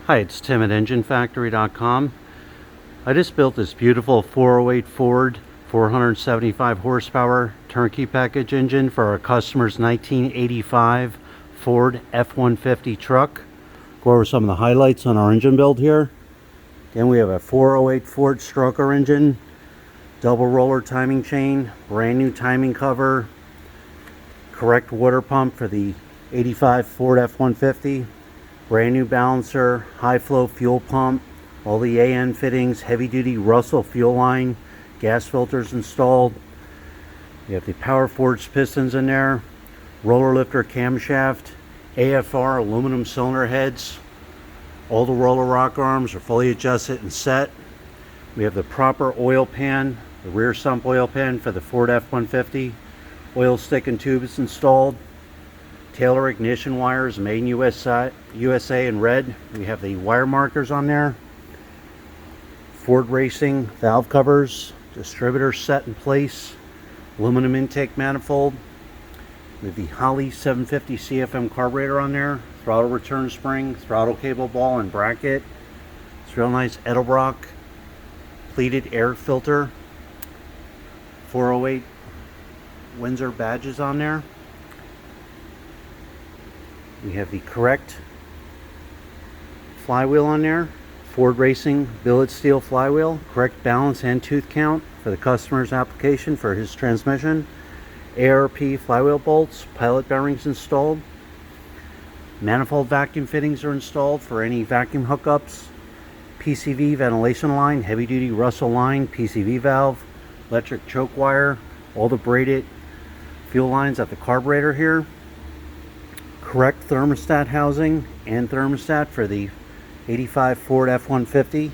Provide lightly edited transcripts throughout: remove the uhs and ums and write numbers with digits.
Hi, it's Tim at EngineFactory.com. I just built this beautiful 408 Ford 475 horsepower turnkey package engine for our customer's 1985 Ford F-150 truck. Go over some of the highlights on our engine build here. Again, we have a 408 Ford stroker engine, double roller timing chain, brand new timing cover, correct water pump for the 85 Ford F-150. Brand new balancer, high flow fuel pump, all the AN fittings, heavy duty Russell fuel line, gas filters installed. You have the power forged pistons in there, roller lifter camshaft, AFR aluminum cylinder heads. All the roller rock arms are fully adjusted and set. We have the proper oil pan, the rear sump oil pan for the Ford F-150. Oil stick and tubes installed. Taylor ignition wires made in USA in red. We have the wire markers on there. Ford Racing valve covers, distributor set in place, aluminum intake manifold. We have the Holley 750 CFM carburetor on there, throttle return spring, throttle cable ball and bracket. It's real nice Edelbrock pleated air filter. 408 Windsor badges on there. We have the correct flywheel on there, Ford Racing billet steel flywheel, correct balance and tooth count for the customer's application for his transmission, ARP flywheel bolts, pilot bearings installed, manifold vacuum fittings are installed for any vacuum hookups, PCV ventilation line, heavy duty Russell line, PCV valve, electric choke wire, all the braided fuel lines at the carburetor here. Correct thermostat housing and thermostat for the 85 Ford F-150.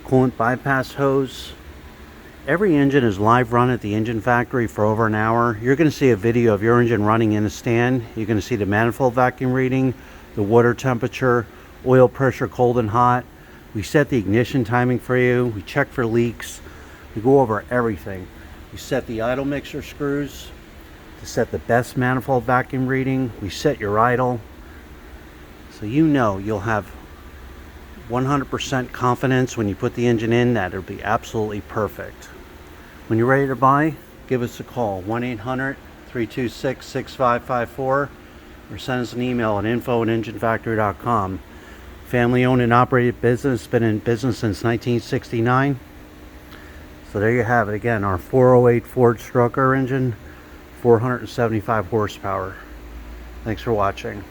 Coolant bypass hose. Every engine is live run at the engine factory for over an hour. You're going to see a video of your engine running in a stand. You're going to see the manifold vacuum reading, the water temperature, oil pressure cold and hot. We set the ignition timing for you. We check for leaks. We go over everything. We set the idle mixer screws to set the best manifold vacuum reading. We set your idle, so you know you'll have 100% confidence when you put the engine in that it'll be absolutely perfect. When you're ready to buy, give us a call, 1-800-326-6554, or send us an email at info@enginefactory.com. Family owned and operated business, been in business since 1969. So there you have it again, our 408 Ford stroker engine, 475 horsepower. Thanks for watching.